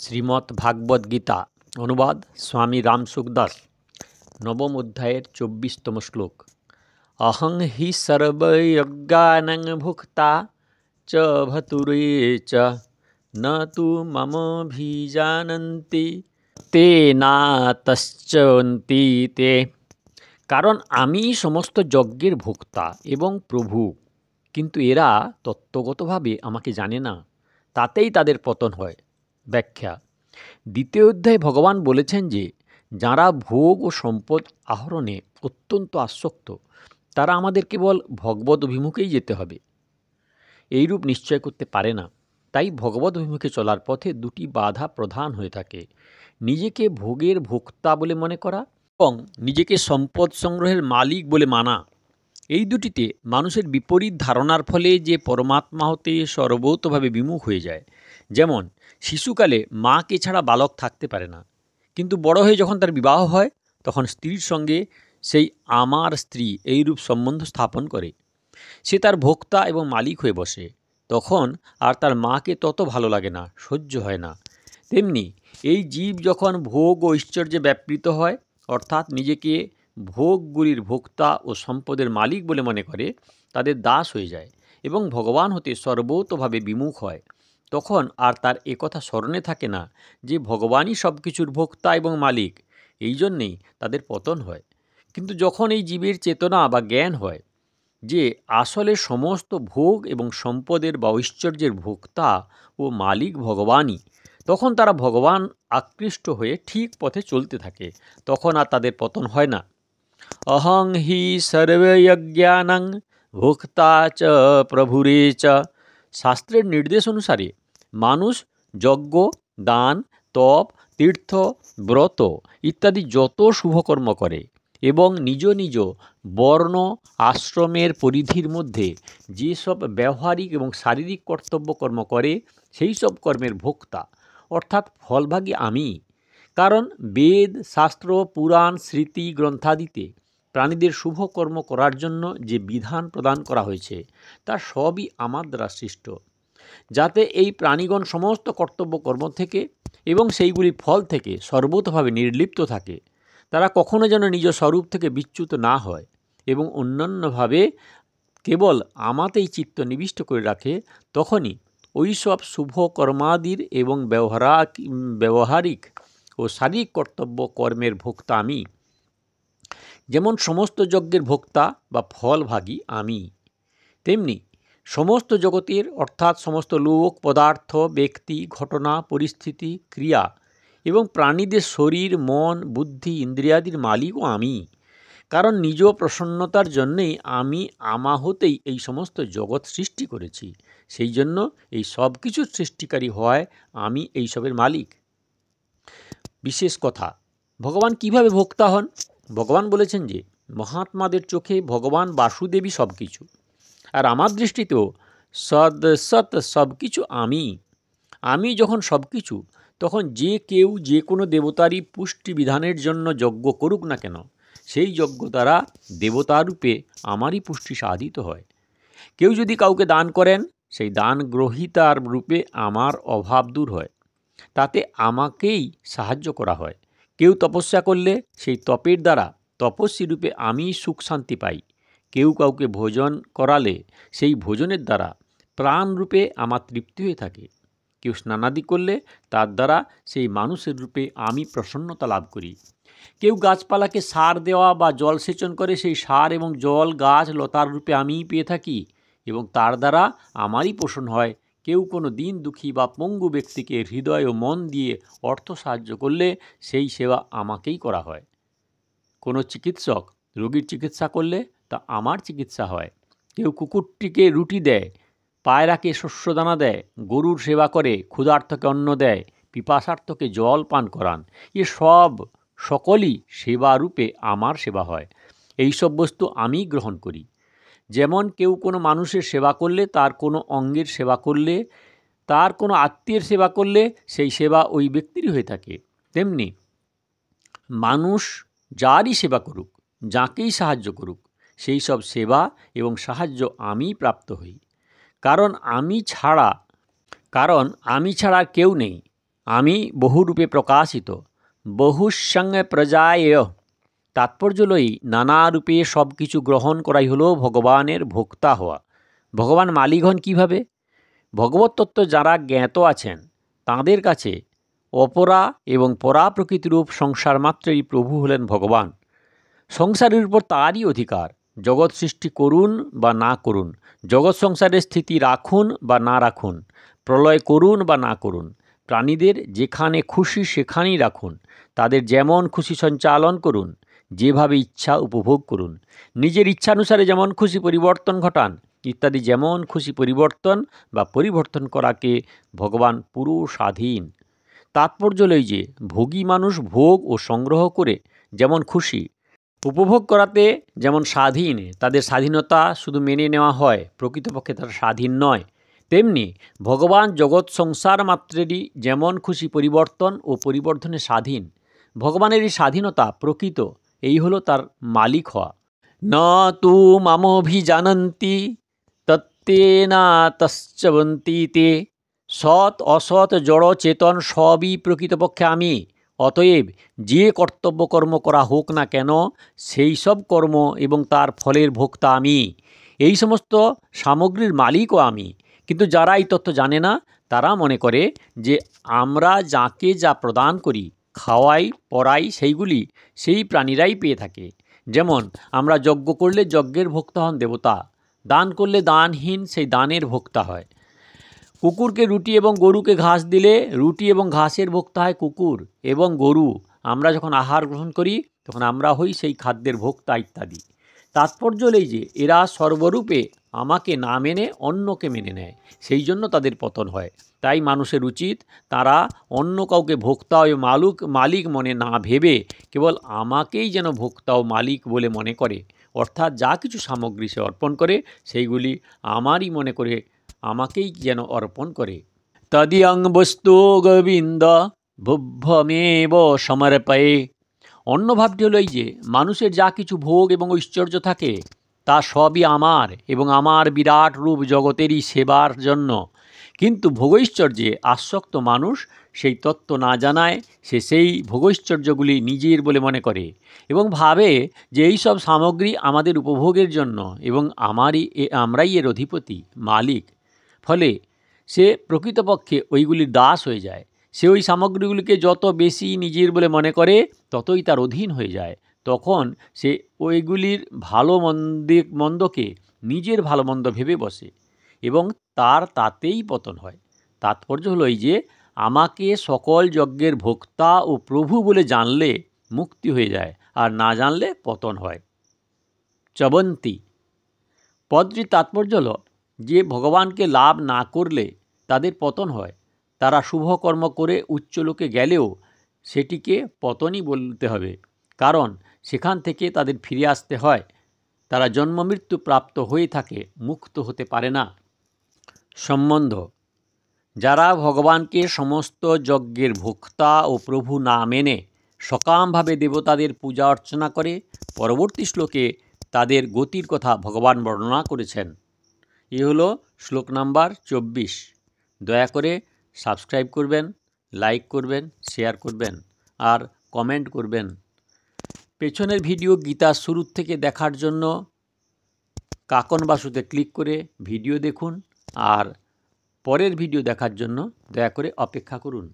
শ্রীমদ্ ভাগবত গীতা অনুবাদ স্বামী রামসুখদাস নবম অধ্যায়ের ২৪তম শ্লোক। অহং হি সর্বযজ্ঞানাং ভুক্তা চ ভতুরে চ ন তু মমভিজানন্তি তে নাতশ্চন্তি তে। কারণ আমি সমস্ত যজ্ঞের ভোক্তা এবং প্রভু, কিন্তু এরা তত্ত্বগতভাবে আমাকে জানে না, তাতেই তাদের পতন হয়। ব্যাখ্যা: দ্বিতীয় অধ্যায়ে ভগবান বলেছেন যে যারা ভোগ ও সম্পদ আহরণে অত্যন্ত আসক্ত, তারা আমাদের কেবল ভগবত অভিমুখেই যেতে হবে এইরূপ নিশ্চয় করতে পারে না। তাই ভগবত অভিমুখে চলার পথে দুটি বাধা প্রধান হয়ে থাকে: নিজেকে ভোগের ভোক্তা বলে মনে করা এবং নিজেকে সম্পদ সংগ্রহের মালিক বলে মানা। এই দুটিতে মানুষের বিপরীত ধারণার ফলে যে পরমাত্মা হতে সর্বতভাবে বিমুখ হয়ে যায়। যেমন শিশুকালে মাকে ছাড়া বালক থাকতে পারে না, কিন্তু বড় হয়ে যখন তার বিবাহ হয় তখন স্ত্রীর সঙ্গে সেই আমার স্ত্রী এইরূপ সম্বন্ধ স্থাপন করে। সে তার ভোক্তা এবং মালিক হয়ে বসে। তখন আর তার মাকে তত ভালো লাগে না, সহ্য হয় না। তেমনি এই জীব যখন ভোগ ও ঐশ্বর্যে ব্যাপৃত হয়, অর্থাৎ নিজেকে ভোগগুলির ভোক্তা ও সম্পদের মালিক বলে মনে করে, তাদের দাস হয়ে যায় এবং ভগবান হতে সর্বতভাবে বিমুখ হয়, তখন আর তার একথা স্মরণে থাকে না যে ভগবানই সব কিছুর ভোক্তা এবং মালিক। এই জন্যেই তাদের পতন হয়। কিন্তু যখন এই জীবের চেতনা বা জ্ঞান হয় যে আসলে সমস্ত ভোগ এবং সম্পদের বা ঐশ্বর্যের ভোক্তা ও মালিক ভগবানই, তখন তারা ভগবান আকৃষ্ট হয়ে ঠিক পথে চলতে থাকে। তখন আর তাদের পতন হয় না। অহং হি সর্বযজ্ঞানাং ভোক্তা চ প্রভুরে চ। শাস্ত্রের নির্দেশ অনুসারে মানুষ যজ্ঞ, দান, তপ, তীর্থ, ব্রত ইত্যাদি যত শুভকর্ম করে এবং নিজ নিজ বর্ণ আশ্রমের পরিধির মধ্যে যেসব ব্যবহারিক এবং শারীরিক কর্তব্য কর্ম করে, সেই সব কর্মের ভোক্তা অর্থাৎ ফলভাগী আমি। কারণ বেদ, শাস্ত্র, পুরাণ, স্মৃতি গ্রন্থাদিতে প্রাণীদের শুভ কর্ম করার জন্য যে বিধান প্রদান করা হয়েছে তা সবই আমার দ্বারা সৃষ্ট, যাতে এই প্রাণীগণ সমস্ত কর্তব্য কর্ম থেকে এবং সেইগুলির ফল থেকে সর্বতভাবে নির্লিপ্ত থাকে। তারা কখনো যেন নিজ স্বরূপ থেকে বিচ্যুত না হয় এবং অন্যান্যভাবে কেবল আমাতেই চিত্ত নিবিষ্ট করে রাখে। তখনই ওই সব শুভ কর্মাদির এবং ব্যবহারিক ও শারীরিক কর্তব্য কর্মের ভোক্তা আমি। যেমন সমস্ত যজ্ঞের ভোক্তা বা ফলভাগী আমি, তেমনি সমস্ত জগতের অর্থাৎ সমস্ত লোক, পদার্থ, ব্যক্তি, ঘটনা, পরিস্থিতি, ক্রিয়া এবং প্রাণীদের শরীর, মন, বুদ্ধি, ইন্দ্রিয়াদির মালিকও আমি। কারণ নিজ প্রসন্নতার জন্যেই আমি আমা হতেই এই সমস্ত জগৎ সৃষ্টি করেছি। সেই জন্য এই সব কিছুর সৃষ্টিকারী হয় আমি, এইসবের মালিক। বিশেষ কথা, ভগবান কিভাবে ভোক্তা হন? ভগবান বলেছেন যে মহাত্মাদের চোখে ভগবান বাসুদেবই সব কিছু, আর আমার দৃষ্টিতেও সৎ সব কিছু আমি যখন সব কিছু, তখন যে কেউ যে কোনো দেবতারই পুষ্টি বিধানের জন্য যজ্ঞ করুক না কেন, সেই যজ্ঞ দ্বারা দেবতারূপে আমারই পুষ্টি সাধিত হয়। কেউ যদি কাউকে দান করেন, সেই দান গ্রহীতার রূপে আমার অভাব দূর হয়, তাতে আমাকেই সাহায্য করা হয়। কেউ তপস্যা করলে সেই তপের দ্বারা তপস্বী রূপে আমি সুখ শান্তি পাই। কেউ কাউকে ভোজন করালে সেই ভোজনের দ্বারা প্রাণরূপে আমার তৃপ্তি হয়ে থাকে। কেউ স্নানাদি করলে তার দ্বারা সেই মানুষের রূপে আমি প্রসন্নতা লাভ করি। কেউ গাছপালাকে সার দেওয়া বা জল সেচন করে, সেই সার এবং জল গাছ লতার রূপে আমিই পেয়ে থাকি এবং তার দ্বারা আমারই পোষণ হয়। কেউ কোনো দিন দুঃখী বা পঙ্গু ব্যক্তিকে হৃদয় ও মন দিয়ে অর্থ সাহায্য করলে সেই সেবা আমাকেই করা হয়। কোনো চিকিৎসক রোগীর চিকিৎসা করলে তা আমার চিকিৎসা হয়। কেউ কুকুরটিকে রুটি দেয়, পায়রাকে শস্যদানা দেয়, গরুর সেবা করে, ক্ষুধার্তকে অন্ন দেয়, পিপাসার্তকে জল পান করান, সকলই সেবারূপে আমার সেবা হয়। এই সব বস্তু আমি গ্রহণ করি। যেমন কেউ কোনো মানুষের সেবা করলে, তার কোনো অঙ্গের সেবা করলে, তার কোনো আত্মীয়ের সেবা করলে সেই সেবা ওই ব্যক্তিরই হয়ে থাকে, তেমনি মানুষ যারই সেবা করুক, যাকেই সাহায্য করুক, সেই সব সেবা এবং সাহায্য আমি প্রাপ্ত হই। কারণ আমি ছাড়া আর কেউ নেই। আমি বহুরূপে প্রকাশিত। বহুসঙ্গে প্রজায়েয়, তাৎপর্য লই নানা রূপে সব কিছু গ্রহণ করাই হলো ভগবানের ভোক্তা হওয়া। ভগবান মালিক হন কীভাবে? ভগবত তত্ত্ব যারা জ্ঞাত আছেন তাঁদের কাছে অপরা এবং পরা প্রকৃতিরূপ সংসার মাত্রেই প্রভু হলেন ভগবান। সংসারের উপর তারই অধিকার। জগৎ সৃষ্টি করুন বা না করুন, জগৎ সংসারের স্থিতি রাখুন বা না রাখুন, প্রলয় করুন বা না করুন, প্রাণীদের যেখানে খুশি সেখানেই রাখুন, তাদের যেমন খুশি সঞ্চালন করুন, যেভাবে ইচ্ছা উপভোগ করুন, নিজের ইচ্ছানুসারে যেমন খুশি পরিবর্তন ঘটান ইত্যাদি যেমন খুশি পরিবর্তন বা পরিবর্তন করাকে ভগবান পুরো স্বাধীন। তাৎপর্য লই যে ভোগী মানুষ ভোগ ও সংগ্রহ করে যেমন খুশি, উপভোগ করাতে যেমন স্বাধীন, তাদের স্বাধীনতা শুধু মেনে নেওয়া হয়, প্রকৃতপক্ষে তারা স্বাধীন নয়, তেমনি ভগবান জগৎ সংসার মাত্রেরই যেমন খুশি পরিবর্তন ও পরিবর্ধনে স্বাধীন। ভগবানের এই স্বাধীনতা প্রকৃত, এই হলো তার মালিক হওয়া। ন তু মামভিজানন্তি তত্ত্বেনা তশ্চবন্তি তে, সৎ অসৎ জড় চেতন সবই প্রকৃতপক্ষে আমি। অতএব যে কর্তব্য কর্ম করা হোক না কেন সেই সব কর্ম এবং তার ফলের ভোক্তা আমি। এই সমস্ত সামগ্রীর মালিকও আমি। কিন্তু যারা এই তত্ত্ব জানে না তারা মনে করে যে আমরা যাকে যা প্রদান করি, খাওয়াই পরাই, সেইগুলি সেই প্রাণীরাই পেয়ে থাকে। যেমন আমরা যজ্ঞ করলে যজ্ঞের ভোক্তা হন দেবতা, দান করলে দানহীন সেই দানের ভোক্তা হয়। কুকুরকে রুটি এবং গরুকে ঘাস দিলে রুটি এবং ঘাসের ভোক্তা হয় কুকুর এবং গরু। আমরা যখন আহার গ্রহণ করি তখন আমরা হই সেই খাদ্যের ভোক্তা ইত্যাদি। তাৎপর্য এই যে এরা সর্বরূপে আমাকে না মেনে অন্যকে মেনে নেয়, সেই জন্য তাদের পতন হয়। তাই মানুষের উচিত তারা অন্য কাউকে ভোক্তা ও মালিক মনে না ভেবে কেবল আমাকেই যেন ভোক্তা ও মালিক বলে মনে করে, অর্থাৎ যা কিছু সামগ্রী সে অর্পণ করে সেইগুলি আমারই মনে করে আমাকেই যেন অর্পণ করে। তদিয়ং বস্তু গোবিন্দ ভুভ্যমেব সমর্পয়ে। অন্য ভাবটি হলো এই যে মানুষের যা কিছু ভোগ এবং ঐশ্বর্য থাকে তা সবই আমার এবং আমার বিরাট রূপ জগতেরই সেবার জন্য। কিন্তু ভোগৈশ্বর্যে আসক্ত মানুষ সেই তত্ত্ব না জানায় সে সেই ভোগৈশ্বর্যগুলি নিজের বলে মনে করে এবং ভাবে যে এই সব সামগ্রী আমাদের উপভোগের জন্য এবং আমরাই এর অধিপতি মালিক। ফলে সে প্রকৃতপক্ষে ওইগুলির দাস হয়ে যায়। সে ওই সামগ্রীগুলিকে যত বেশি নিজের বলে মনে করে ততই তার অধীন হয়ে যায়। তখন সে ওইগুলির ভালো মন্দকে নিজের ভালো মন্দ ভেবে বসে এবং তার তাতেই পতন হয়। তাৎপর্য হলো এই যে আমাকে সকল যজ্ঞের ভোক্তা ও প্রভু বলে জানলে মুক্তি হয়ে যায়, আর না জানলে পতন হয়। চবন্তি পদটির তাৎপর্য হলো যে ভগবানকে লাভ না করলে তাদের পতন হয়। তারা শুভকর্ম করে উচ্চলোকে গেলেও সেটিকে পতনই বলতে হবে, কারণ সেখান থেকে তাদের ফিরে আসতে হয়। তারা জন্মমৃত্যু প্রাপ্ত হয়ে থাকে, মুক্ত হতে পারে না। সম্বন্ধ: যারা ভগবানকে সমস্ত যজ্ঞের ভোক্তা ও প্রভু না মেনে সকামভাবে দেবতাদের পূজা অর্চনা করে, পরবর্তী শ্লোকে তাদের গতির কথা ভগবান বর্ণনা করেছেন। এ হলো শ্লোক নাম্বার 24। দয়া করে সাবস্ক্রাইব করবেন, লাইক করবেন, শেয়ার করবেন আর কমেন্ট করবেন। পেছনের ভিডিও গীতার শুরু থেকে দেখার জন্য কাকন বাসুতে ক্লিক করে ভিডিও দেখুন, আর পরের ভিডিও দেখার জন্য দয়া করে অপেক্ষা করুন।